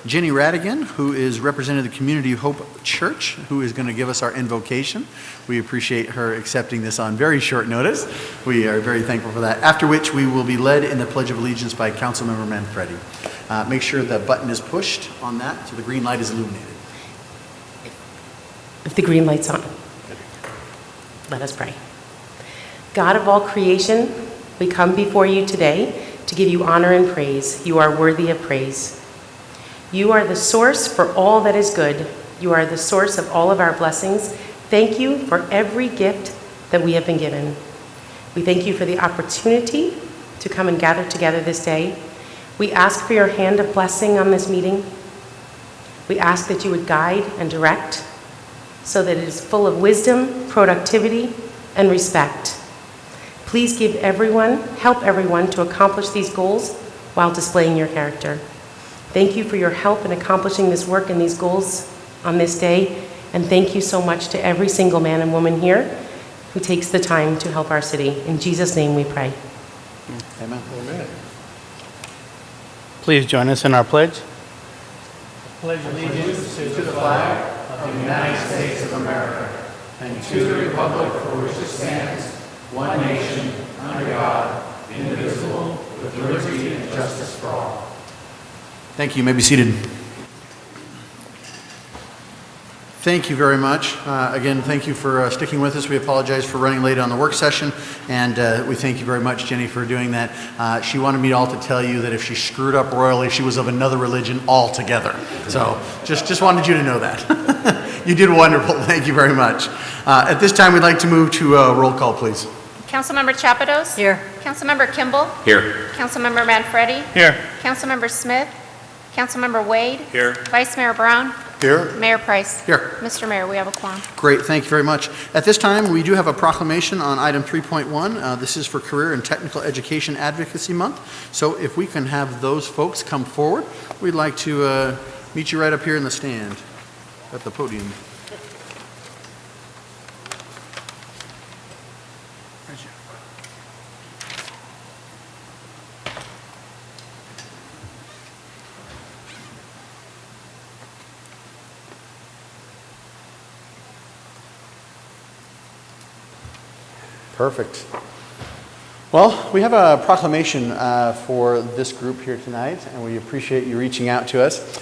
Jenny Radigan, who is representing the Community Hope Church, who is going to give us our invocation. We appreciate her accepting this on very short notice. We are very thankful for that. After which we will be led in the Pledge of Allegiance by Councilmember Manfredi. Make sure the button is pushed on that so the green light is illuminated. If the green light's on, let us pray. God of all creation, we come before you today to give you honor and praise. You are worthy of praise. You are the source for all that is good. You are the source of all of our blessings. Thank you for every gift that we have been given. We thank you for the opportunity to come and gather together this day. We ask for your hand of blessing on this meeting. We ask that you would guide and direct so that it is full of wisdom, productivity, and respect. Please help everyone to accomplish these goals while displaying your character. Thank you for your help in accomplishing this work and these goals on this day. And thank you so much to every single man and woman here who takes the time to help our city. In Jesus' name we pray. Amen. Amen. Please join us in our pledge. Pledge allegiance to the flag of the United States of America and to the republic for which it stands, one nation, under God, indivisible, with liberty and justice for all. Thank you. You may be seated. Thank you very much. Again, thank you for sticking with us. We apologize for running late on the work session, and we thank you very much, Jenny, for doing that. She wanted me all to tell you that if she screwed up royally, she was of another religion altogether. So just wanted you to know that. You did wonderful. Thank you very much. At this time, we'd like to move to roll call, please. Councilmember Chapados? Here. Councilmember Kimball? Here. Councilmember Manfredi? Here. Councilmember Smith? Councilmember Wade? Here. Vice Mayor Brown? Here. Mayor Price? Here. Mr. Mayor, we have a quorum. Great, thank you very much. At this time, we do have a proclamation on item 3.1. This is for Career and Technical Education Advocacy Month. So if we can have those folks come forward, we'd like to meet you right up here in the stand at the podium. Perfect. Well, we have a proclamation for this group here tonight, and we appreciate you reaching out to us.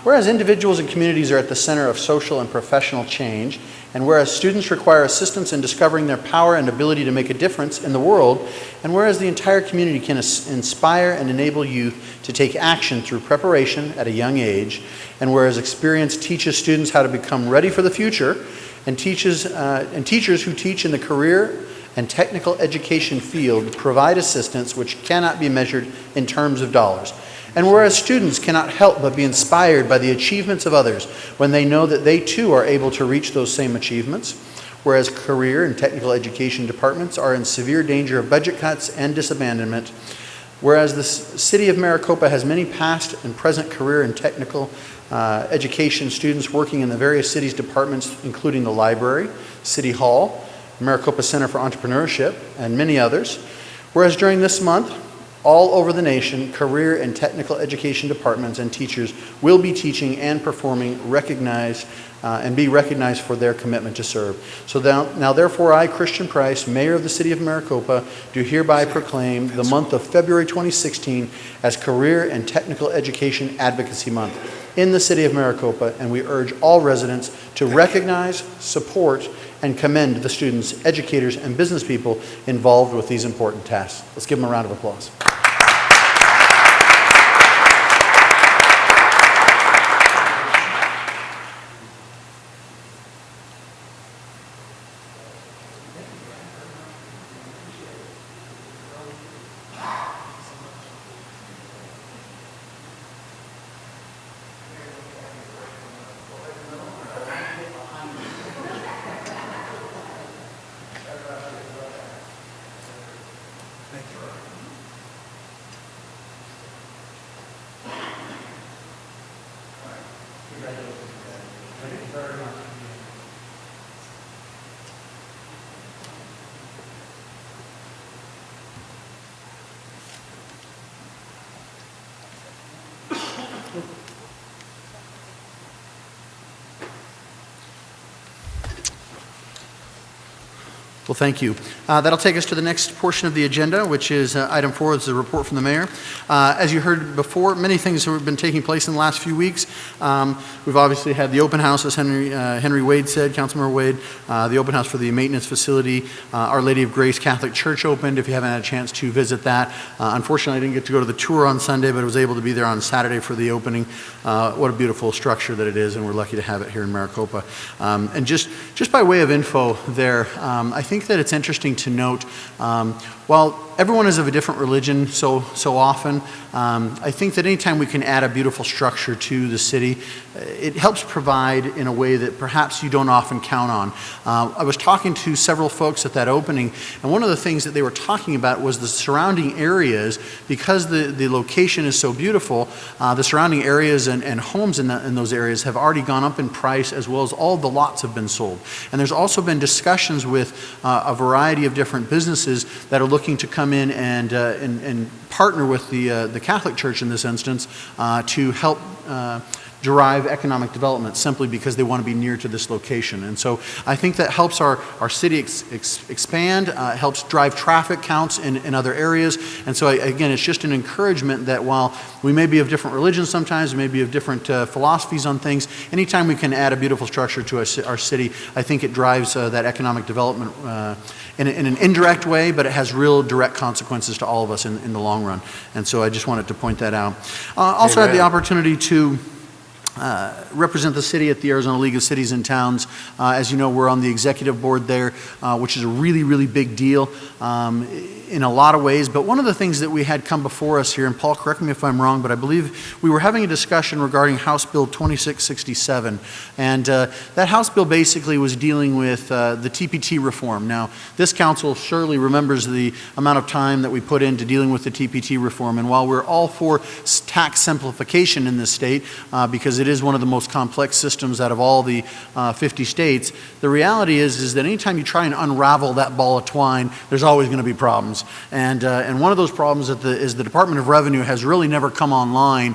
Whereas individuals and communities are at the center of social and professional change, and whereas students require assistance in discovering their power and ability to make a difference in the world, and whereas the entire community can inspire and enable youth to take action through preparation at a young age, and whereas experience teaches students how to become ready for the future, and teachers who teach in the career and technical education field provide assistance which cannot be measured in terms of dollars. And whereas students cannot help but be inspired by the achievements of others when they know that they too are able to reach those same achievements, whereas career and technical education departments are in severe danger of budget cuts and disabandonment, whereas the city of Maricopa has many past and present career and technical education students working in the various city's departments, including the library, City Hall, Maricopa Center for Entrepreneurship, and many others. Whereas during this month, all over the nation, career and technical education departments and teachers will be teaching and performing and be recognized for their commitment to serve. So now therefore I, Christian Price, Mayor of the City of Maricopa, do hereby proclaim the month of February 2016 as Career and Technical Education Advocacy Month in the City of Maricopa, and we urge all residents to recognize, support, and commend the students, educators, and business people involved with these important tasks. Let's give them a round of applause. Well, thank you. That'll take us to the next portion of the agenda, which is item 4, is the report from the mayor. As you heard before, many things have been taking place in the last few weeks. We've obviously had the open house, as Henry Wade said, Councilmember Wade, the open house for the maintenance facility. Our Lady of Grace Catholic Church opened, if you haven't had a chance to visit that. Unfortunately, I didn't get to go to the tour on Sunday, but I was able to be there on Saturday for the opening. What a beautiful structure that it is, and we're lucky to have it here in Maricopa. And just by way of info there, I think that it's interesting to note, while everyone is of a different religion so often, I think that anytime we can add a beautiful structure to the city, it helps provide in a way that perhaps you don't often count on. I was talking to several folks at that opening, and one of the things that they were talking about was the surrounding areas. Because the location is so beautiful, the surrounding areas and homes in those areas have already gone up in price, as well as all the lots have been sold. And there's also been discussions with a variety of different businesses that are looking to come in and partner with the Catholic Church in this instance to help derive economic development, simply because they want to be near to this location. And so I think that helps our city expand, helps drive traffic counts in other areas. And so again, it's just an encouragement that while we may be of different religions sometimes, we may be of different philosophies on things, anytime we can add a beautiful structure to our city, I think it drives that economic development in an indirect way, but it has real direct consequences to all of us in the long run. And so I just wanted to point that out. Also had the opportunity to represent the city at the Arizona League of Cities and Towns. As you know, we're on the executive board there, which is a really, really big deal in a lot of ways. But one of the things that we had come before us here, and Paul, correct me if I'm wrong, but I believe we were having a discussion regarding House Bill 2667. And that House bill basically was dealing with the TPT reform. Now, this council surely remembers the amount of time that we put into dealing with the TPT reform. And while we're all for tax simplification in this state, because it is one of the most complex systems out of all the 50 states, the reality is that anytime you try and unravel that ball of twine, there's always going to be problems. And one of those problems is the Department of Revenue has really never come online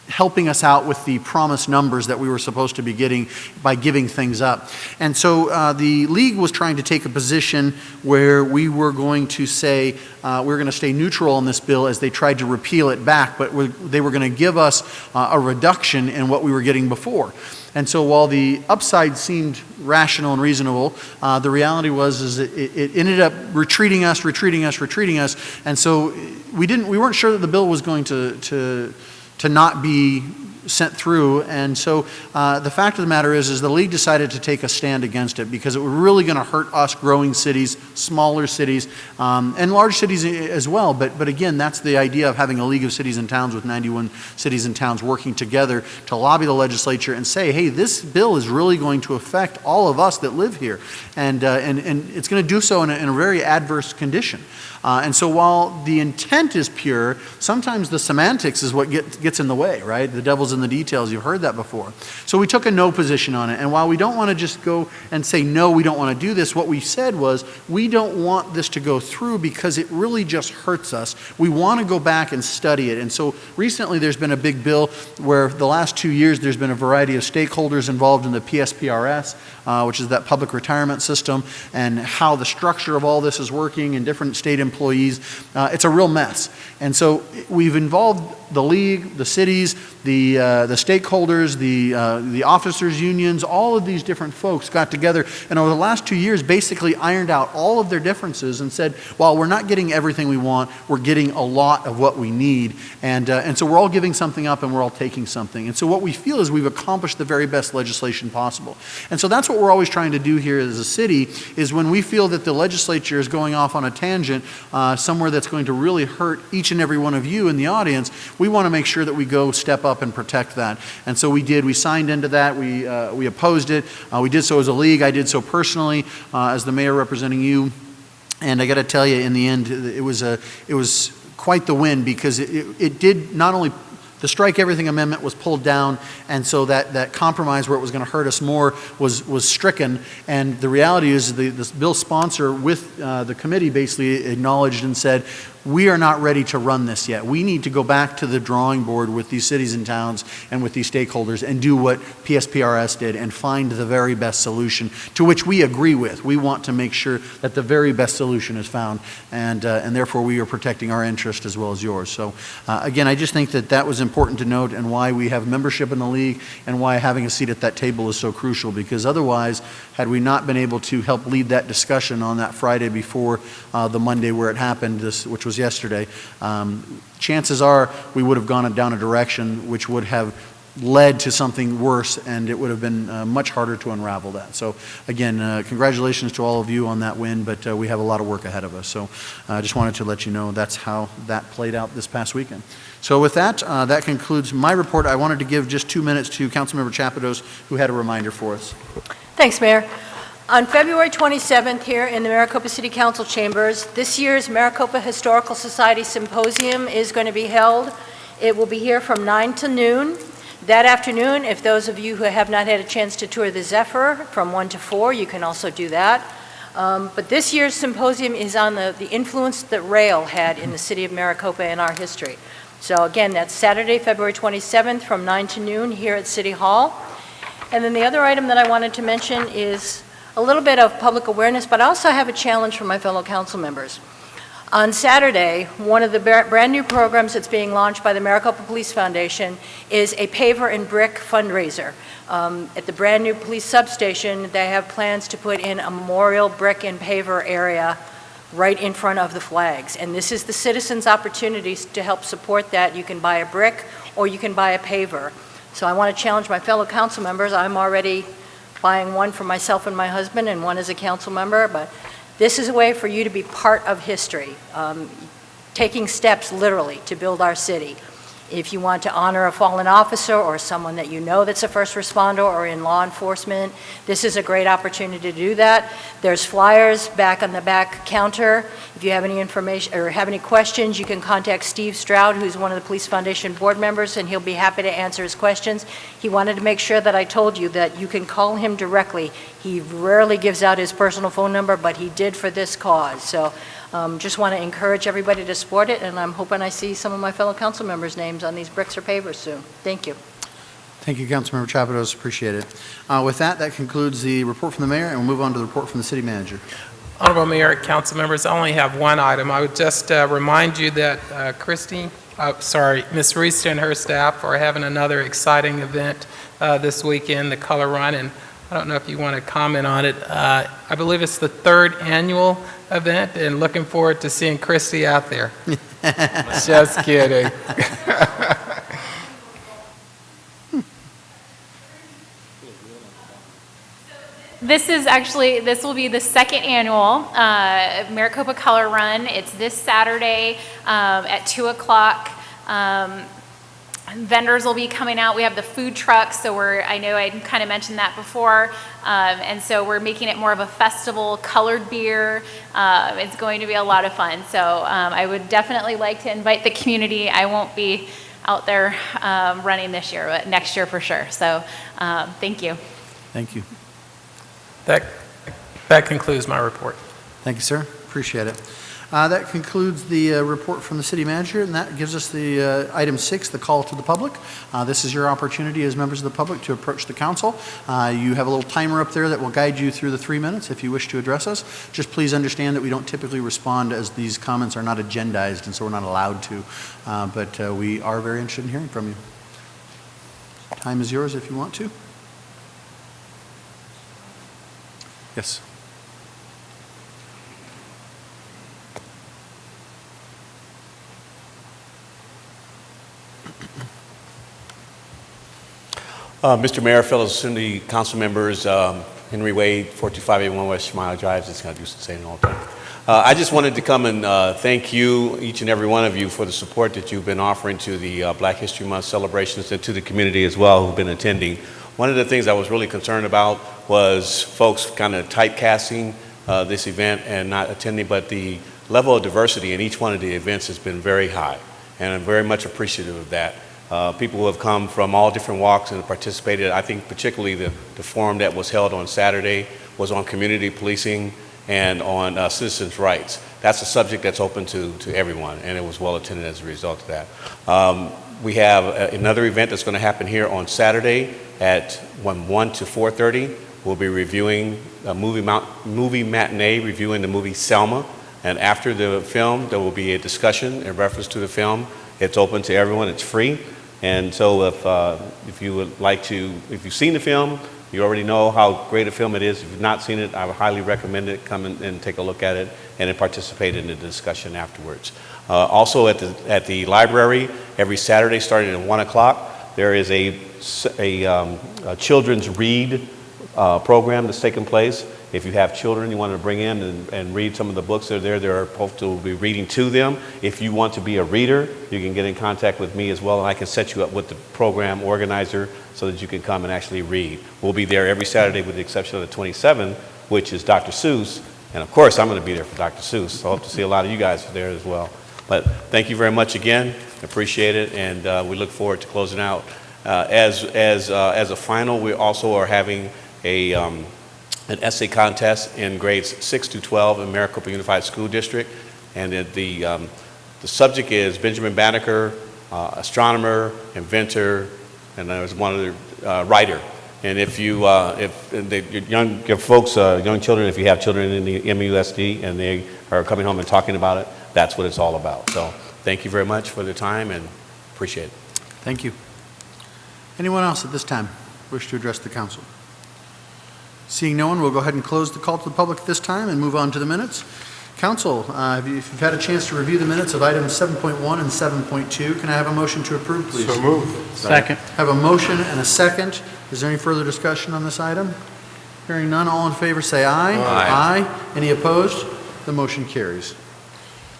helping us out with the promised numbers that we were supposed to be getting by giving things up. And so the league was trying to take a position where we were going to say we were going to stay neutral on this bill as they tried to repeal it back, but they were going to give us a reduction in what we were getting before. And so while the upside seemed rational and reasonable, the reality was it ended up retreating us. And so we weren't sure that the bill was going to not be sent through. And so the fact of the matter is the league decided to take a stand against it, because it was really going to hurt us growing cities, smaller cities, and large cities as well. But again, that's the idea of having a League of Cities and Towns with 91 cities and towns working together to lobby the legislature and say, hey, this bill is really going to affect all of us that live here. And it's going to do so in a very adverse condition. And so while the intent is pure, sometimes the semantics is what gets in the way, right? The devil's in the details. You've heard that before. So we took a no position on it. And while we don't want to just go and say, no, we don't want to do this, what we said was, we don't want this to go through because it really just hurts us. We want to go back and study it. And so recently there's been a big bill where the last 2 years there's been a variety of stakeholders involved in the PSPRS, which is that public retirement system, and how the structure of all this is working and different state employees. It's a real mess. And so we've involved the league, the cities, the stakeholders, the officers' unions, all of these different folks got together and over the last 2 years basically ironed out all of their differences and said, while we're not getting everything we want, we're getting a lot of what we need. And so we're all giving something up and we're all taking something. And so what we feel is we've accomplished the very best legislation possible. And so that's what we're always trying to do here as a city, is when we feel that the legislature is going off on a tangent somewhere that's going to really hurt each and every one of you in the audience, we want to make sure that we go step up and protect that. And so we did. We signed into that. We opposed it. We did so as a league. I did so personally as the mayor representing you. And I got to tell you, in the end, it was quite the win, because it did not only. The Strike Everything Amendment was pulled down, and so that compromise where it was going to hurt us more was stricken. And the reality is the bill sponsor with the committee basically acknowledged and said, we are not ready to run this yet. We need to go back to the drawing board with these cities and towns and with these stakeholders and do what PSPRS did and find the very best solution, to which we agree with. We want to make sure that the very best solution is found, and therefore we are protecting our interest as well as yours. So again, I just think that that was important to note, and why we have membership in the league and why having a seat at that table is so crucial, because otherwise, had we not been able to help lead that discussion on that Friday before the Monday where it happened, which was yesterday, chances are we would have gone down a direction which would have led to something worse, and it would have been much harder to unravel that. So again, congratulations to all of you on that win, but we have a lot of work ahead of us. So I just wanted to let you know that's how that played out this past weekend. So with that, that concludes my report. I wanted to give just 2 minutes to Councilmember Chapados, who had a reminder for us. Thanks, Mayor. On February 27th here in the Maricopa City Council chambers, this year's Maricopa Historical Society Symposium is going to be held. It will be here from 9 to noon. That afternoon, if those of you who have not had a chance to tour the Zephyr from 1 to 4, you can also do that. But this year's symposium is on the influence that rail had in the city of Maricopa and our history. So again, that's Saturday, February 27th from 9 to noon here at City Hall. And then the other item that I wanted to mention is a little bit of public awareness, but I also have a challenge for my fellow council members. On Saturday, one of the brand new programs that's being launched by the Maricopa Police Foundation is a paver and brick fundraiser. At the brand new police substation, they have plans to put in a memorial brick and paver area right in front of the flags. And this is the citizens' opportunities to help support that. You can buy a brick or you can buy a paver. So I want to challenge my fellow council members. I'm already buying one for myself and my husband and one as a council member, but this is a way for you to be part of history, taking steps literally to build our city. If you want to honor a fallen officer or someone that you know that's a first responder or in law enforcement, this is a great opportunity to do that. There's flyers back on the back counter. If you have any information or have any questions, you can contact Steve Stroud, who's one of the Police Foundation board members, and he'll be happy to answer his questions. He wanted to make sure that I told you that you can call him directly. He rarely gives out his personal phone number, but he did for this cause. So just want to encourage everybody to support it, and I'm hoping I see some of my fellow council members' names on these bricks or pavers soon. Thank you. Thank you, Councilmember Chapados. Appreciate it. With that, that concludes the report from the mayor, and we'll move on to the report from the city manager. Honorable Mayor, council members, I only have one item. I would just remind you that Ms. Reese and her staff are having another exciting event this weekend, the Color Run, and I don't know if you want to comment on it. I believe it's the 3rd annual event, and looking forward to seeing Christy out there. Just kidding. This will be the 2nd annual Maricopa Color Run. It's this Saturday at 2 o'clock. Vendors will be coming out. We have the food trucks, so I know I kind of mentioned that before, and so we're making it more of a festival, colored beer. It's going to be a lot of fun, so I would definitely like to invite the community. I won't be out there running this year, but next year for sure, so thank you. Thank you. That concludes my report. Thank you, sir. Appreciate it. That concludes the report from the city manager, and that gives us the item 6, the call to the public. This is your opportunity as members of the public to approach the council. You have a little timer up there that will guide you through the 3 minutes if you wish to address us. Just please understand that we don't typically respond, as these comments are not agendized, and so we're not allowed to. But we are very interested in hearing from you. Time is yours if you want to. Yes. Mr. Mayor, fellow city council members, Henry Wade, 42581 West Smile Drive. Just kind of used to saying it all the time. I just wanted to come and thank you, each and every one of you, for the support that you've been offering to the Black History Month celebrations and to the community as well who've been attending. One of the things I was really concerned about was folks kind of typecasting this event and not attending, but the level of diversity in each one of the events has been very high, and I'm very much appreciative of that. People who have come from all different walks and participated. I think particularly the forum that was held on Saturday was on community policing and on citizens' rights. that's a subject that's open to everyone, and it was well attended as a result of that. We have another event that's going to happen here on Saturday at 1 to 4:30. We'll be reviewing a movie matinee, reviewing the movie Selma. And after the film, there will be a discussion in reference to the film. It's open to everyone. It's free. And so if you would like to, if you've seen the film, you already know how great a film it is. If you've not seen it, I would highly recommend it. Come and take a look at it and then participate in the discussion afterwards. Also at the library, every Saturday starting at 1 o'clock, there is a children's read program that's taking place. If you have children you want to bring in and read some of the books that are there, they're supposed to be reading to them. If you want to be a reader, you can get in contact with me as well, and I can set you up with the program organizer so that you can come and actually read. We'll be there every Saturday with the exception of the 27th, which is Dr. Seuss. And of course, I'm going to be there for Dr. Seuss, so I hope to see a lot of you guys there as well. But thank you very much again. Appreciate it, and we look forward to closing out. As a final, we also are having an essay contest in grades 6 to 12 in Maricopa Unified School District, and the subject is Benjamin Banneker, astronomer, inventor, and there was one other writer. And if you, young children, if you have children in the MUSD and they are coming home and talking about it, that's what it's all about. So thank you very much for the time and appreciate it. Thank you. Anyone else at this time wish to address the council? Seeing no one, we'll go ahead and close the call to the public at this time and move on to the minutes. Council, if you've had a chance to review the minutes of items 7.1 and 7.2, can I have a motion to approve, please? So moved. Second. Have a motion and a second. Is there any further discussion on this item? Hearing none, all in favor say aye. Aye. Any opposed? The motion carries.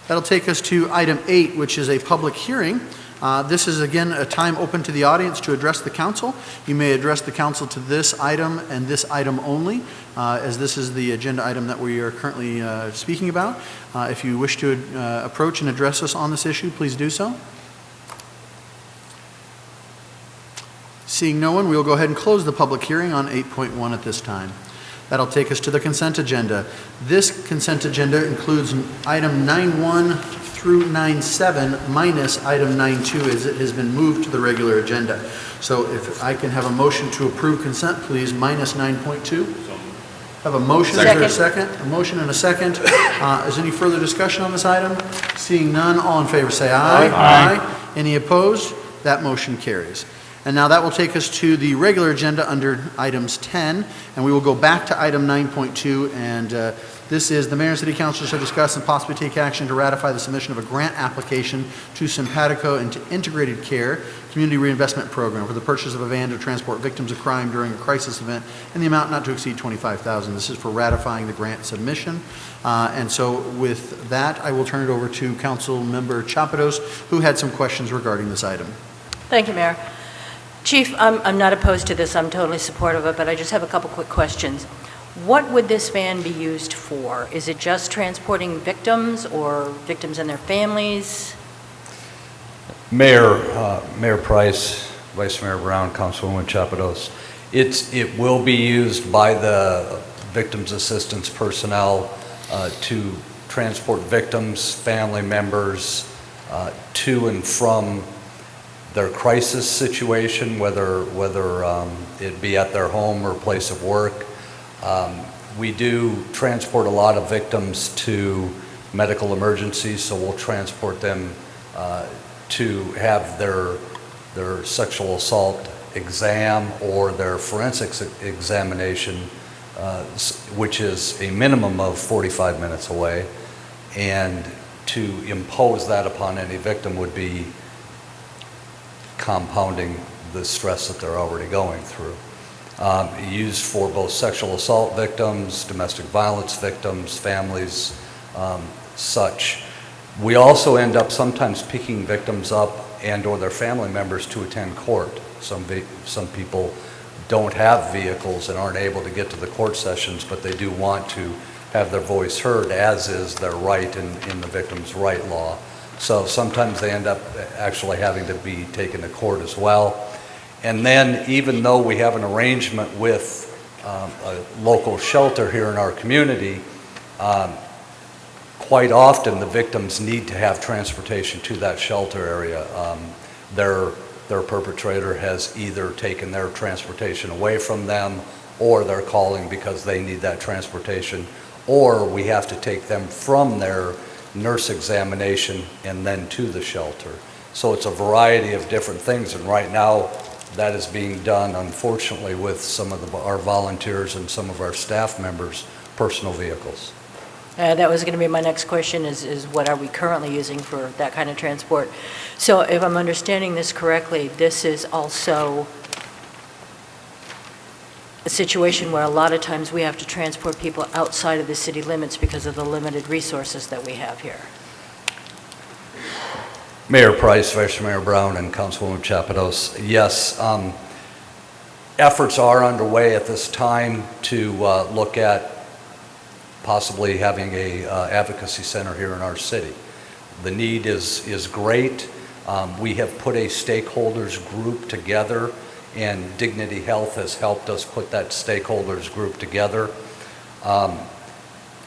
That'll take us to item 8, which is a public hearing. This is, again, a time open to the audience to address the council. You may address the council to this item and this item only, as this is the agenda item that we are currently speaking about. If you wish to approach and address us on this issue, please do so. Seeing no one, we'll go ahead and close the public hearing on 8.1 at this time. That'll take us to the consent agenda. This consent agenda includes item 9.1 through 9.7 minus item 9.2 as it has been moved to the regular agenda. So if I can have a motion to approve consent, please, minus 9.2. Have a motion, is there a second? A motion and a second. Is there any further discussion on this item? Seeing none, all in favor say aye. Aye. Any opposed? That motion carries. And now that will take us to the regular agenda under items 10, and we will go back to item 9.2, and this is the mayor and city council shall discuss and possibly take action to ratify the submission of a grant application to Simpatico into Integrated Care Community Reinvestment Program for the purchase of a van to transport victims of crime during a crisis event in the amount not to exceed $25,000. This is for ratifying the grant submission. And so with that, I will turn it over to Council Member Chapados, who had some questions regarding this item. Thank you, Mayor. Chief, I'm not opposed to this. I'm totally supportive of it, but I just have a couple quick questions. What would this van be used for? Is it just transporting victims or victims and their families? Mayor Price, Vice Mayor Brown, Councilwoman Chapados. It will be used by the victims assistance personnel to transport victims, family members to and from their crisis situation, whether it be at their home or place of work. We do transport a lot of victims to medical emergencies, so we'll transport them to have their sexual assault exam or their forensics examination, which is a minimum of 45 minutes away. And to impose that upon any victim would be compounding the stress that they're already going through. Used for both sexual assault victims, domestic violence victims, families, such. We also end up sometimes picking victims up and or their family members to attend court. Some people don't have vehicles and aren't able to get to the court sessions, but they do want to have their voice heard, as is their right in the victim's right law. So sometimes they end up actually having to be taken to court as well. And then even though we have an arrangement with a local shelter here in our community, quite often, the victims need to have transportation to that shelter area. Their perpetrator has either taken their transportation away from them, or they're calling because they need that transportation, or we have to take them from their nurse examination and then to the shelter. So it's a variety of different things, and right now that is being done, unfortunately, with some of our volunteers and some of our staff members' personal vehicles. That was going to be my next question, is what are we currently using for that kind of transport? So if I'm understanding this correctly, this is also a situation where a lot of times we have to transport people outside of the city limits because of the limited resources that we have here. Mayor Price, Vice Mayor Brown, and Councilwoman Chapados, yes, efforts are underway at this time to look at possibly having a advocacy center here in our city. The need is great. We have put a stakeholders group together, and Dignity Health has helped us put that stakeholders group together.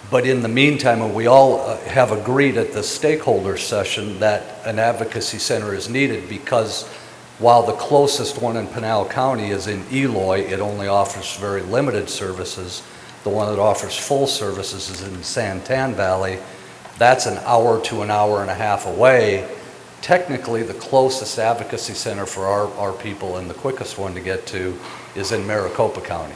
But in the meantime, we all have agreed at the stakeholder session that an advocacy center is needed, because while the closest one in Pinal County is in Eloy, it only offers very limited services. The one that offers full services is in Santan Valley. That's an hour to an hour and a half away. Technically, the closest advocacy center for our people, and the quickest one to get to, is in Maricopa County.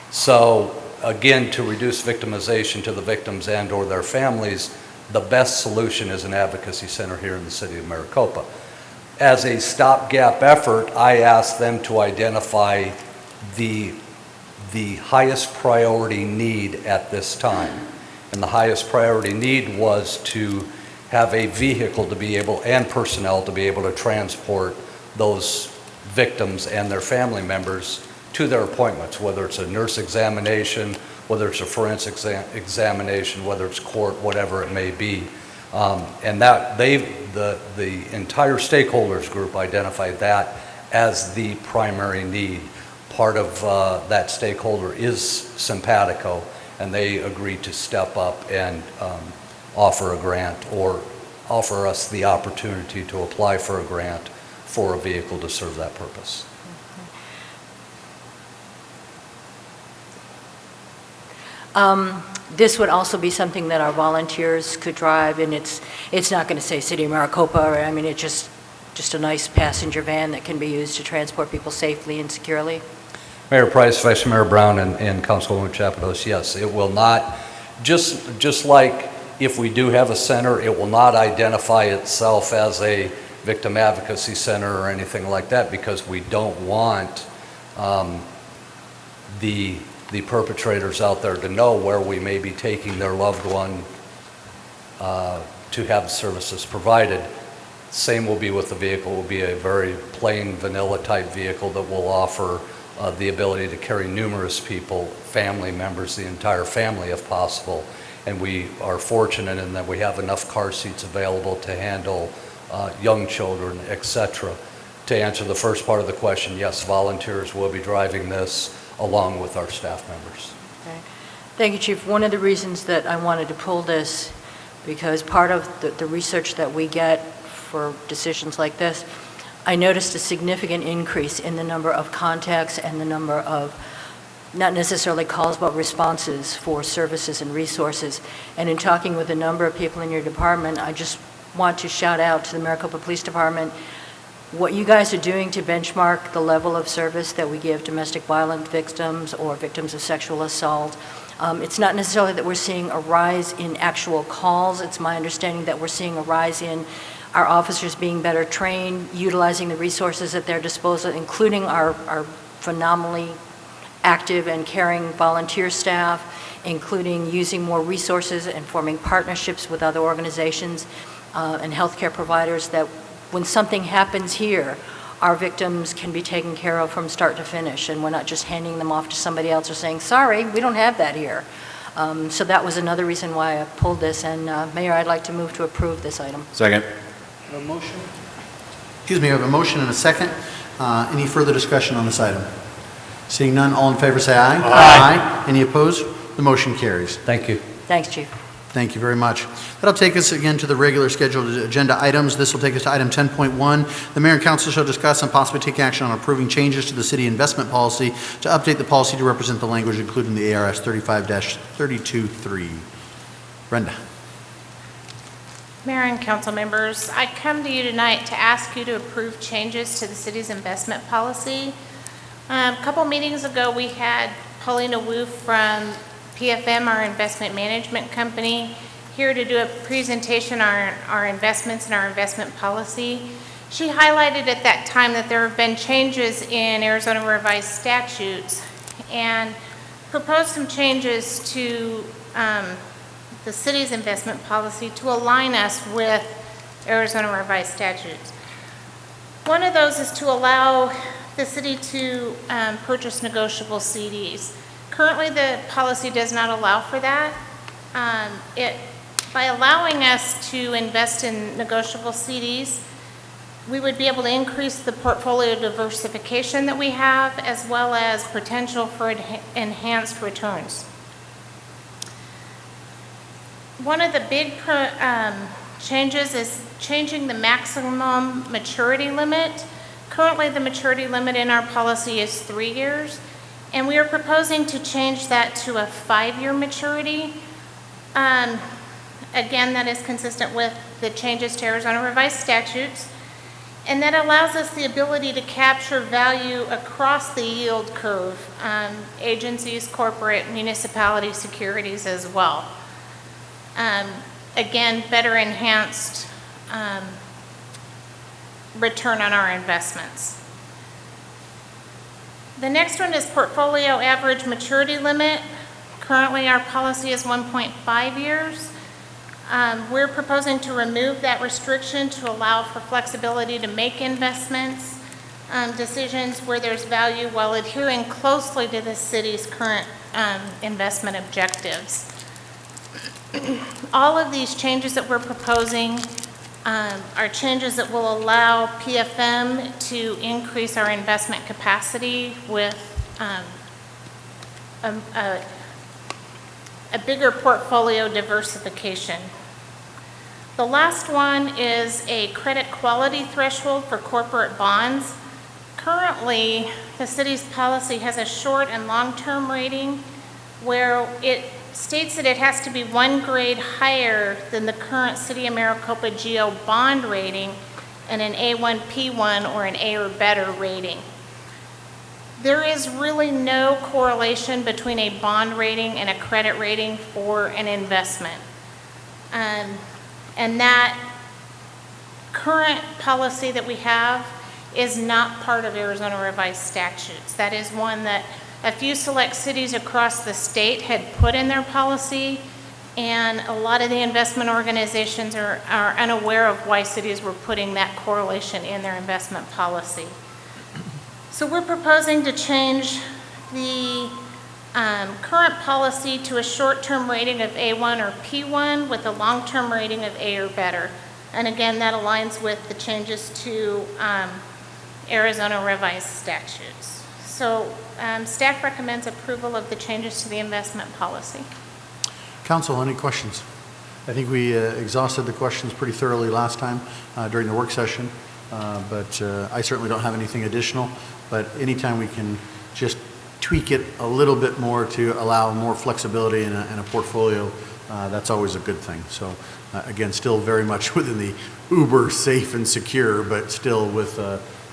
So again, to reduce victimization to the victims and or their families, the best solution is an advocacy center here in the city of Maricopa. As a stopgap effort, I asked them to identify the highest priority need at this time. And the highest priority need was to have a vehicle to be able, and personnel to be able to transport those victims and their family members to their appointments, whether it's a nurse examination, whether it's a forensic examination, whether it's court, whatever it may be. And that the entire stakeholders group identified that as the primary need. Part of that stakeholder is Simpatico, and they agreed to step up and offer a grant, or offer us the opportunity to apply for a grant for a vehicle to serve that purpose. This would also be something that our volunteers could drive, and it's not going to say City of Maricopa, or, I mean, it's just a nice passenger van that can be used to transport people safely and securely. Mayor Price, Vice Mayor Brown, and Councilwoman Chapados, yes, it will not, just like if we do have a center, it will not identify itself as a victim advocacy center or anything like that, because we don't want the perpetrators out there to know where we may be taking their loved one to have services provided. Same will be with the vehicle. It will be a very plain vanilla type vehicle that will offer the ability to carry numerous people, family members, the entire family if possible. And we are fortunate in that we have enough car seats available to handle young children, etc. To answer the first part of the question, yes, volunteers will be driving this along with our staff members. Okay. Thank you, Chief. One of the reasons that I wanted to pull this, because part of the research that we get for decisions like this, I noticed a significant increase in the number of contacts and the number of, not necessarily calls, but responses for services and resources. And in talking with a number of people in your department, I just want to shout out to the Maricopa Police Department what you guys are doing to benchmark the level of service that we give domestic violence victims or victims of sexual assault. It's not necessarily that we're seeing a rise in actual calls. It's my understanding that we're seeing a rise in our officers being better trained, utilizing the resources at their disposal, including our phenomenally active and caring volunteer staff, including using more resources and forming partnerships with other organizations and healthcare providers, that when something happens here, our victims can be taken care of from start to finish, and we're not just handing them off to somebody else or saying, sorry, we don't have that here. So that was another reason why I pulled this, and Mayor, I'd like to move to approve this item. Second. A motion? Excuse me, we have a motion and a second. Any further discussion on this item? Seeing none, all in favor say aye. Aye. Any opposed? The motion carries. Thank you. Thanks, Chief. Thank you very much. That'll take us again to the regular scheduled agenda items. This will take us to item 10.1. The mayor and council shall discuss and possibly take action on approving changes to the city investment policy to update the policy to represent the language included in the ARS 35-323. Brenda. Mayor and council members, I come to you tonight to ask you to approve changes to the city's investment policy. A couple meetings ago, we had Paulina Wu from PFM, our investment management company, here to do a presentation on our investments and our investment policy. She highlighted at that time that there have been changes in Arizona revised statutes and proposed some changes to the city's investment policy to align us with Arizona revised statutes. One of those is to allow the city to purchase negotiable CDs. Currently, the policy does not allow for that. By allowing us to invest in negotiable CDs, we would be able to increase the portfolio diversification that we have, as well as potential for enhanced returns. One of the big changes is changing the maximum maturity limit. Currently, the maturity limit in our policy is 3 years, and we are proposing to change that to a 5-year maturity. Again, that is consistent with the changes to Arizona revised statutes, and that allows us the ability to capture value across the yield curve, agencies, corporate, municipality securities as well. Again, better enhanced return on our investments. The next one is portfolio average maturity limit. Currently, our policy is 1.5 years. We're proposing to remove that restriction to allow for flexibility to make investments decisions where there's value while adhering closely to the city's current investment objectives. All of these changes that we're proposing are changes that will allow PFM to increase our investment capacity with a bigger portfolio diversification. The last one is a credit quality threshold for corporate bonds. Currently, the city's policy has a short and long-term rating where it states that it has to be 1 grade higher than the current City of Maricopa GO bond rating and an A1, P1, or an A or better rating. There is really no correlation between a bond rating and a credit rating for an investment. And that current policy that we have is not part of Arizona revised statutes. That is one that a few select cities across the state had put in their policy, and a lot of the investment organizations are unaware of why cities were putting that correlation in their investment policy. So we're proposing to change the current policy to a short-term rating of A1 or P1 with a long-term rating of A or better. And again, that aligns with the changes to Arizona revised statutes. So staff recommends approval of the changes to the investment policy. Council, any questions? I think we exhausted the questions pretty thoroughly last time during the work session, but I certainly don't have anything additional. But anytime we can just tweak it a little bit more to allow more flexibility in a portfolio, that's always a good thing. So again, still very much within the uber safe and secure, but still with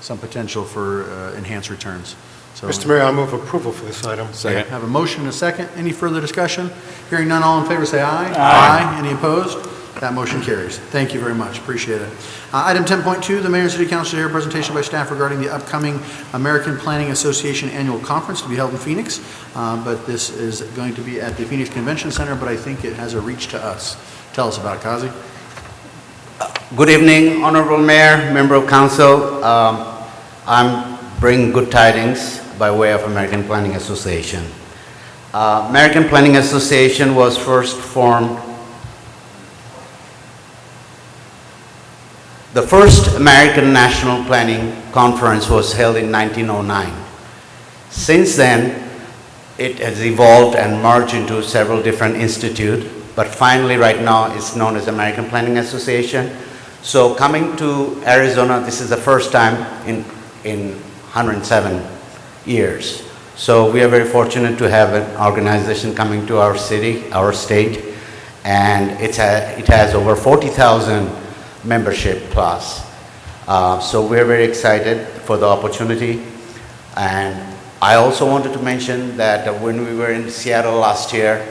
some potential for enhanced returns. So, Mr. Mayor, I move approval for this item. Second. Have a motion and a second. Any further discussion? Hearing none, all in favor say aye. Aye. Any opposed? That motion carries. Thank you very much. Appreciate it. Item 10.2, the Mayor and City Council hear a presentation by staff regarding the upcoming American Planning Association Annual Conference to be held in Phoenix. But this is going to be at the Phoenix Convention Center, but I think it has a reach to us. Tell us about it, Kazi. Good evening, Honorable Mayor, Member of Council. I'm bringing good tidings by way of American Planning Association. American Planning Association was first formed. The first American National Planning Conference was held in 1909. Since then, it has evolved and merged into several different institutes. but finally right now it's known as American Planning Association. So coming to Arizona, this is the first time in 107 years. So we are very fortunate to have an organization coming to our city, our state, and it has over 40,000 membership plus. So we're very excited for the opportunity. And I also wanted to mention that when we were in Seattle last year,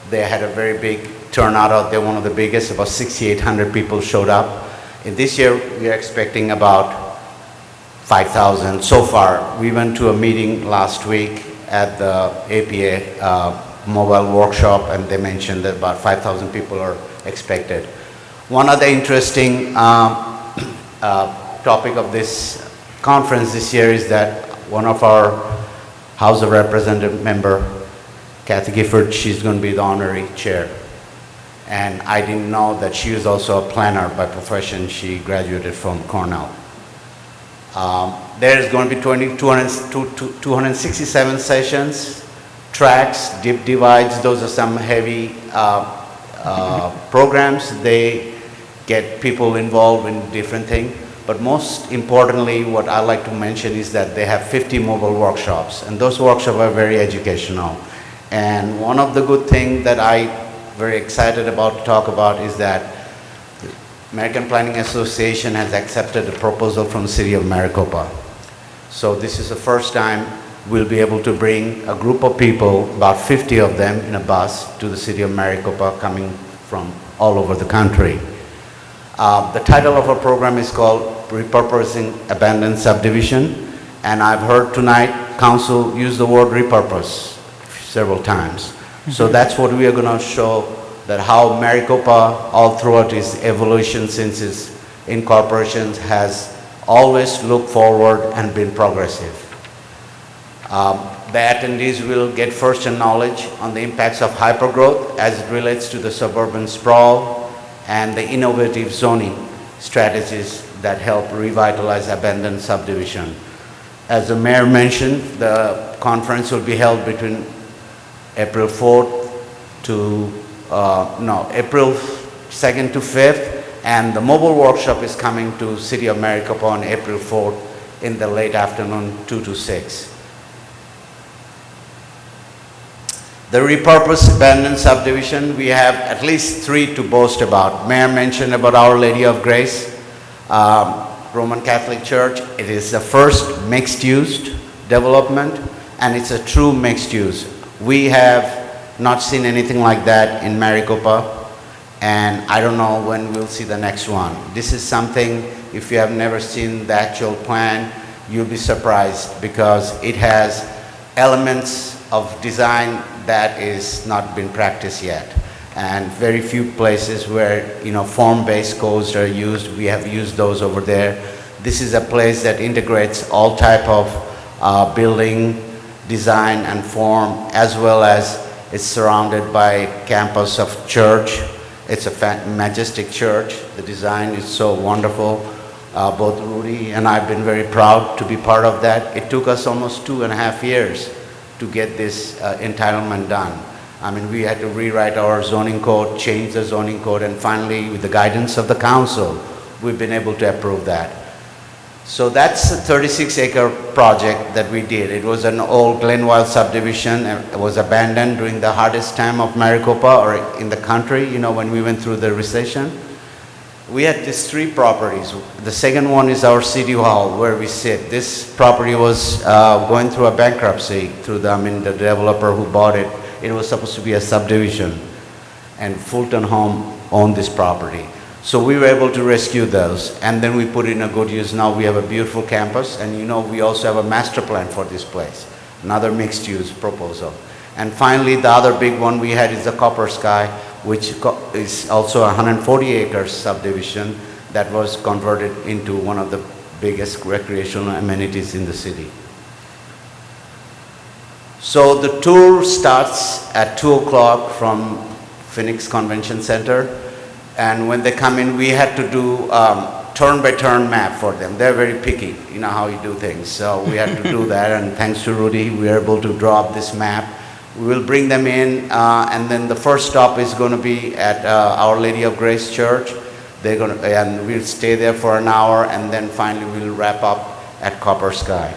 they had a very big turnout out there, one of the biggest, about 6,800 people showed up. And this year, we are expecting about 5,000 so far. We went to a meeting last week at the APA mobile workshop, and they mentioned that about 5,000 people are expected. One other interesting topic of this conference this year is that one of our House of Representative member, Kathy Gifford, she's going to be the honorary chair. And I didn't know that she was also a planner by profession. She graduated from Cornell. There's going to be 267 sessions, tracks, deep divides. Those are some heavy programs. They get people involved in different things. But most importantly, what I like to mention is that they have 50 mobile workshops, and those workshops are very educational. And one of the good things that I'm very excited about to talk about is that the American Planning Association has accepted a proposal from the city of Maricopa. So this is the first time we'll be able to bring a group of people, about 50 of them in a bus, to the city of Maricopa, coming from all over the country. The title of our program is called Repurposing Abandoned Subdivision, and I've heard tonight council use the word repurpose several times. So that's what we are going to show, that how Maricopa, all throughout its evolution since its incorporation, has always looked forward and been progressive. The attendees will get first-hand knowledge on the impacts of hypergrowth as it relates to the suburban sprawl and the innovative zoning strategies that help revitalize abandoned subdivision. As the mayor mentioned, the conference will be held between April 4th to, April 2nd to 5th, and the mobile workshop is coming to City of Maricopa on April 4th in the late afternoon, 2 to 6. The repurposed abandoned subdivision, we have at least 3 to boast about. Mayor mentioned about Our Lady of Grace, Roman Catholic Church. It is the first mixed-use development, and it's a true mixed use. We have not seen anything like that in Maricopa, and I don't know when we'll see the next one. This is something, if you have never seen the actual plan, you'll be surprised because it has elements of design that is not been practiced yet. And very few places where, form-based codes are used, we have used those over there. This is a place that integrates all type of building, design and form, as well as it's surrounded by campus of church. It's a majestic church. The design is so wonderful. Both Rudy and I have been very proud to be part of that. It took us almost 2.5 years to get this entitlement done. I mean, we had to rewrite our zoning code, change the zoning code, and finally, with the guidance of the council, we've been able to approve that. So that's a 36-acre project that we did. It was an old Glenwild subdivision. It was abandoned during the hardest time of Maricopa or in the country, when we went through the recession. We had these 3 properties. The second one is our city hall where we sit. This property was going through a bankruptcy through the developer who bought it. It was supposed to be a subdivision, and Fulton Home owned this property. So we were able to rescue those, and then we put it in a good use. Now we have a beautiful campus, and we also have a master plan for this place, another mixed-use proposal. And finally, the other big one we had is the Copper Sky, which is also a 140-acre subdivision that was converted into one of the biggest recreational amenities in the city. So the tour starts at 2 o'clock from Phoenix Convention Center. And when they come in, we had to do turn-by-turn map for them. They're very picky, how you do things. So we had to do that, and thanks to Rudy, we were able to draw up this map We will bring them in, and then the first stop is going to be at Our Lady of Grace Church. And we'll stay there for an hour, and then finally we'll wrap up at Copper Sky.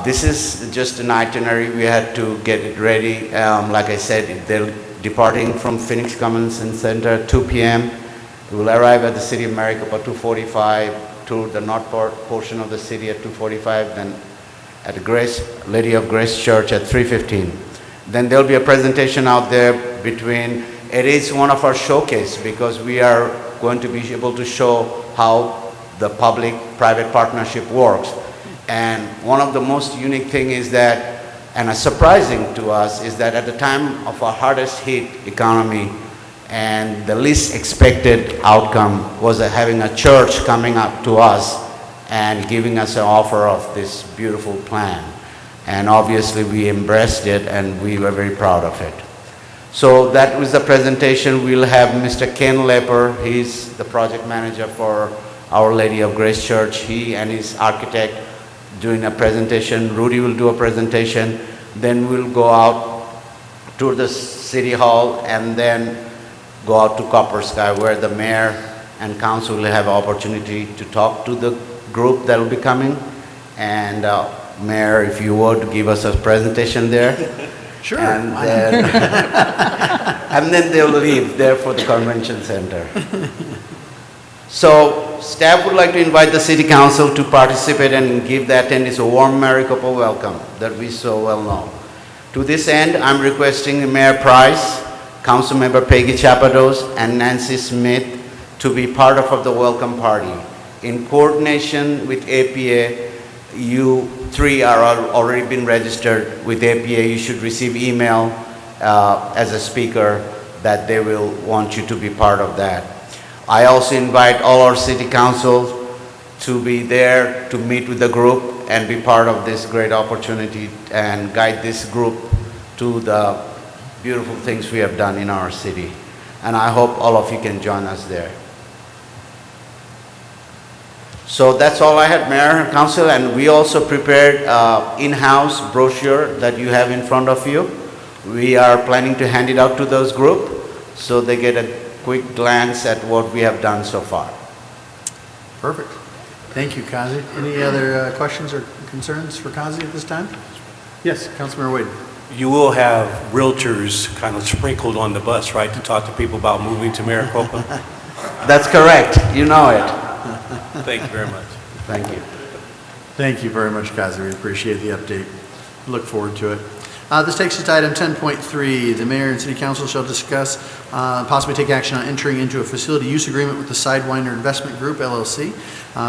This is just an itinerary. We had to get it ready. Like I said, they're departing from Phoenix Convention Center at 2 p.m. We will arrive at the city of Maricopa 2:45, to the north portion of the city at 2:45, then at the Lady of Grace Church at 3:15. Then there'll be a presentation out there between. It is one of our showcase because we are going to be able to show how the public-private partnership works. And one of the most unique thing is that, and surprising to us, is that at the time of our hardest hit economy and the least expected outcome was having a church coming up to us and giving us an offer of this beautiful plan. And obviously we embraced it and we were very proud of it. So that was the presentation. We'll have Mr. Ken Leper. He's the project manager for Our Lady of Grace Church. He and his architect doing a presentation. Rudy will do a presentation. Then we'll go out to the city hall and then go out to Copper Sky, where the mayor and council will have opportunity to talk to the group that will be coming. And Mayor, if you would give us a presentation there. Sure. And then they'll leave there for the convention center. So staff would like to invite the city council to participate and give the attendees a warm Maricopa welcome that we so well know. To this end, I'm requesting Mayor Price, Councilmember Peggy Chapados, and Nancy Smith to be part of the welcome party. In coordination with APA, you three are already been registered with APA. You should receive email as a speaker that they will want you to be part of that. I also invite all our city councils to be there to meet with the group and be part of this great opportunity and guide this group to the beautiful things we have done in our city. And I hope all of you can join us there. So that's all I had, Mayor and Council, and we also prepared in-house brochure that you have in front of you. We are planning to hand it out to those groups so they get a quick glance at what we have done so far. Perfect. Thank you, Kazi. Any other questions or concerns for Kazi at this time? Yes, Councilmember Wade. You will have realtors kind of sprinkled on the bus, right, to talk to people about moving to Maricopa? That's correct. You know it. Thank you very much. Thank you. Thank you very much, Kazi. We appreciate the update. Look forward to it. This takes us to item 10.3. The mayor and city council shall discuss, possibly take action on entering into a facility use agreement with the Sidewinder Investment Group, LLC,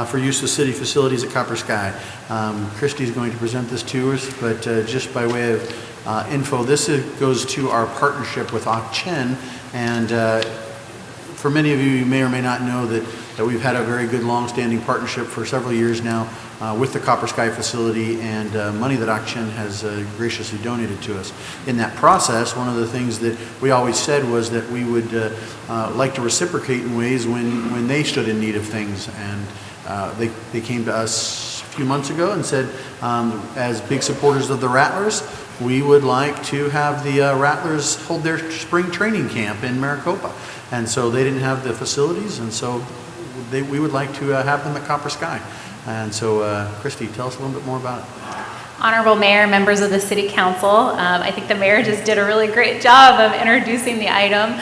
for use of city facilities at Copper Sky. Christy is going to present this to us, but just by way of info, this goes to our partnership with Chen, and for many of you, you may or may not know that we've had a very good long-standing partnership for several years now with the Copper Sky facility, and money that Chen has graciously donated to us. In that process, one of the things that we always said was that we would like to reciprocate in ways when they stood in need of things, and they came to us a few months ago and said, as big supporters of the Rattlers, we would like to have the Rattlers hold their spring training camp in Maricopa. And so they didn't have the facilities, and so we would like to have them at Copper Sky. And so, Christy, tell us a little bit more about it. Honorable Mayor, members of the City Council, I think the mayor just did a really great job of introducing the item.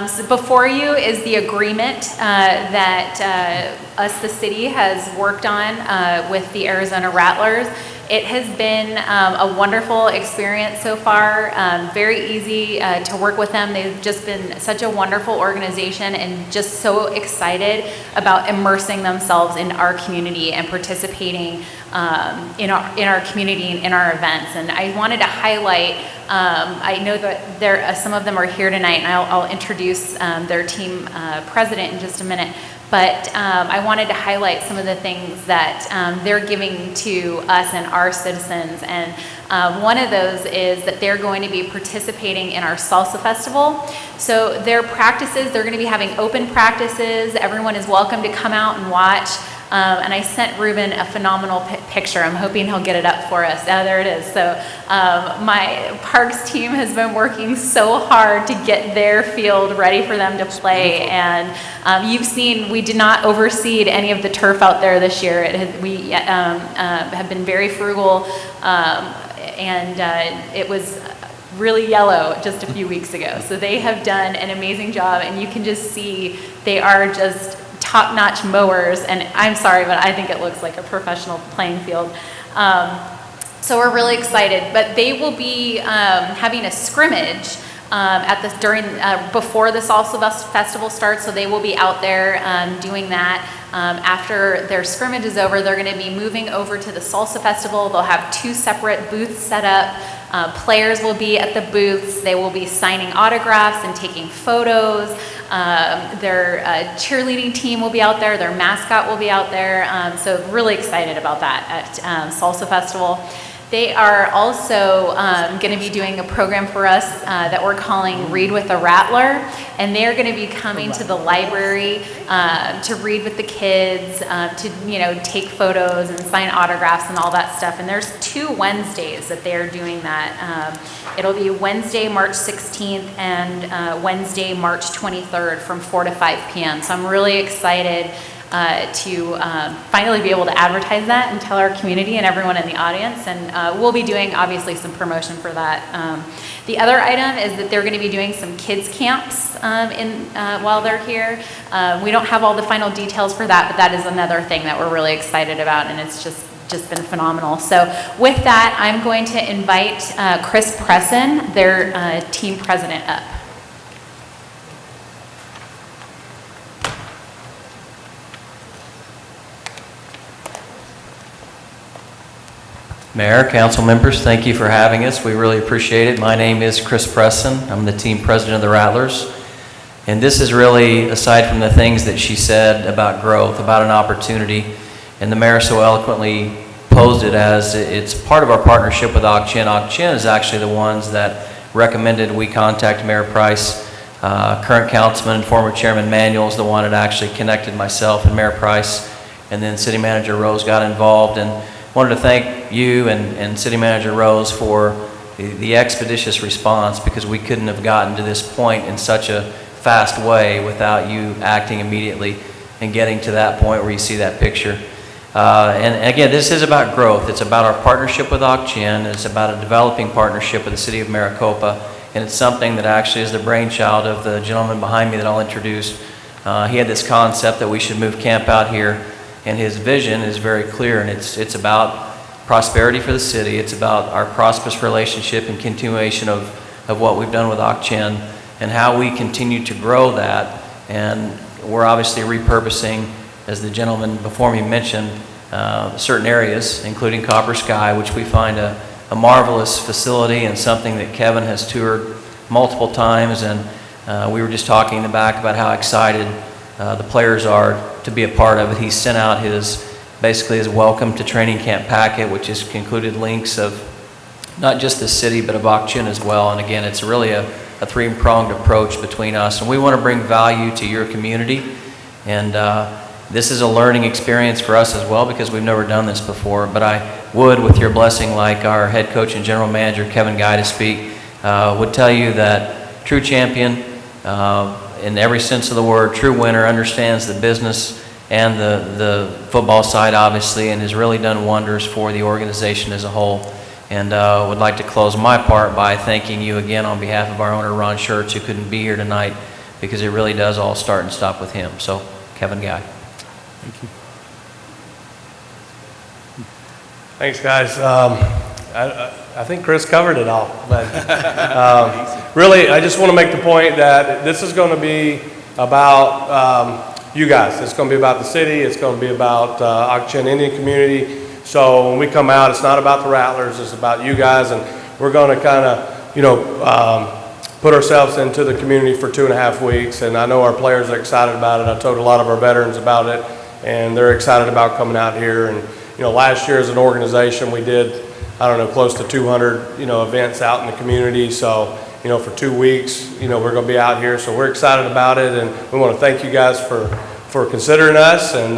So before you is the agreement that us, the city, has worked on with the Arizona Rattlers. It has been a wonderful experience so far, very easy to work with them. They've just been such a wonderful organization and just so excited about immersing themselves in our community and participating in our community and in our events. And I wanted to highlight, I know that some of them are here tonight, and I'll introduce their team president in just a minute. But I wanted to highlight some of the things that they're giving to us and our citizens. And one of those is that they're going to be participating in our Salsa Festival. So their practices, they're going to be having open practices. Everyone is welcome to come out and watch. And I sent Ruben a phenomenal picture. I'm hoping he'll get it up for us. Oh, there it is. So my Parks team has been working so hard to get their field ready for them to play. And you've seen we did not overseed any of the turf out there this year. We have been very frugal, and it was really yellow just a few weeks ago. So they have done an amazing job, and you can just see they are just top-notch mowers, and I'm sorry, but I think it looks like a professional playing field. So we're really excited, but they will be having a scrimmage before the Salsa Festival starts, so they will be out there doing that. After their scrimmage is over, they're going to be moving over to the Salsa Festival. They'll have 2 separate booths set up. Players will be at the booths. They will be signing autographs and taking photos. Their cheerleading team will be out there. Their mascot will be out there. So really excited about that at Salsa Festival. They are also going to be doing a program for us that we're calling Read with a Rattler, and they're going to be coming to the library to read with the kids, to take photos and sign autographs and all that stuff. And there's 2 Wednesdays that they're doing that. It'll be Wednesday, March 16th, and Wednesday, March 23rd, from 4 to 5 p.m. So I'm really excited to finally be able to advertise that and tell our community and everyone in the audience, and we'll be doing obviously some promotion for that. The other item is that they're going to be doing some kids camps while they're here. We don't have all the final details for that, but that is another thing that we're really excited about, and it's just been phenomenal. So with that, I'm going to invite Chris Presson, their team president, up. Mayor, council members, thank you for having us. We really appreciate it. My name is Chris Presson. I'm the team president of the Rattlers. And this is really, aside from the things that she said about growth, about an opportunity, and the mayor so eloquently posed it as it's part of our partnership with Ak-Chin. Ak-Chin is actually the ones that recommended we contact Mayor Price. Current councilman and former chairman Manuel is the one that actually connected myself and Mayor Price, and then city manager Rose got involved. And wanted to thank you and City Manager Rose for the expeditious response, because we couldn't have gotten to this point in such a fast way without you acting immediately and getting to that point where you see that picture. And again, this is about growth. It's about our partnership with Ak-Chin. It's about a developing partnership with the City of Maricopa, and it's something that actually is the brainchild of the gentleman behind me that I'll introduce. He had this concept that we should move camp out here, and his vision is very clear, and it's about prosperity for the city. It's about our prosperous relationship and continuation of what we've done with Ak-Chin and how we continue to grow that. And we're obviously repurposing, as the gentleman before me mentioned, certain areas, including Copper Sky, which we find a marvelous facility and something that Kevin has toured multiple times. And we were just talking in the back about how excited the players are to be a part of it. He sent out basically his welcome to training camp packet, which has included links of not just the city, but of Ak-Chin as well. And again, it's really a three-pronged approach between us. And we want to bring value to your community. And this is a learning experience for us as well, because we've never done this before. But I would, with your blessing, like our head coach and general manager, Kevin Guy, to speak, would tell you that true champion, in every sense of the word, true winner, understands the business and the football side, obviously, and has really done wonders for the organization as a whole. And would like to close my part by thanking you again on behalf of our owner, Ron Schertz, who couldn't be here tonight, because it really does all start and stop with him. So, Kevin Guy. Thank you. Thanks, guys. I think Chris covered it all. But really, I just want to make the point that this is going to be about you guys. It's going to be about the city. It's going to be about Ak-Chin Indian community. So when we come out, it's not about the Rattlers. It's about you guys, and we're going to kind of, put ourselves into the community for 2.5 weeks. And I know our players are excited about it. I told a lot of our veterans about it, and they're excited about coming out here. And last year as an organization, we did, close to 200, events out in the community. So, for 2 weeks, we're going to be out here. So we're excited about it, and we want to thank you guys for considering us. And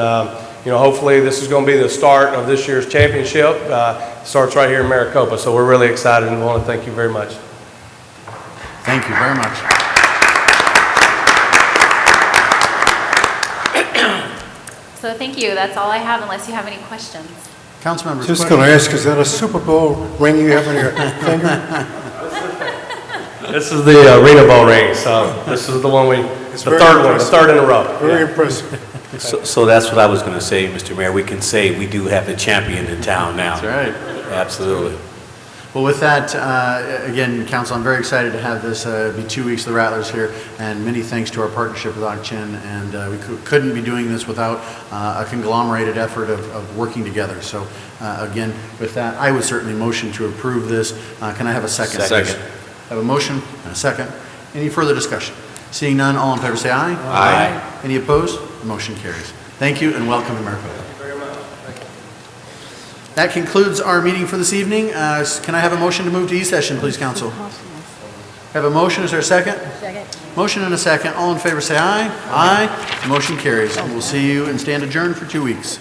hopefully this is going to be the start of this year's championship. Starts right here in Maricopa, so we're really excited and want to thank you very much. Thank you very much. So thank you. That's all I have unless you have any questions. Council members. Just going to ask, is that a Super Bowl ring you have on your finger? This is the Arena Bowl ring, so this is the one the third in a row. Very impressive. So that's what I was going to say, Mr. Mayor. We can say we do have a champion in town now. That's right. Absolutely. Well, with that, again, Council, I'm very excited to have this be 2 weeks of the Rattlers here, and many thanks to our partnership with Ak-Chin, and we couldn't be doing this without a conglomerated effort of working together. So, again, with that, I would certainly motion to approve this. Can I have a second? Second. I have a motion and a second. Any further discussion? Seeing none, all in favor say aye. Aye. Any opposed? The motion carries. Thank you, and welcome to Maricopa. That concludes our meeting for this evening. Can I have a motion to move to E-session, please, Council? Have a motion, is there a second? Second. Motion and a second. All in favor say aye. Aye. The motion carries. And we'll see you and stand adjourned for 2 weeks.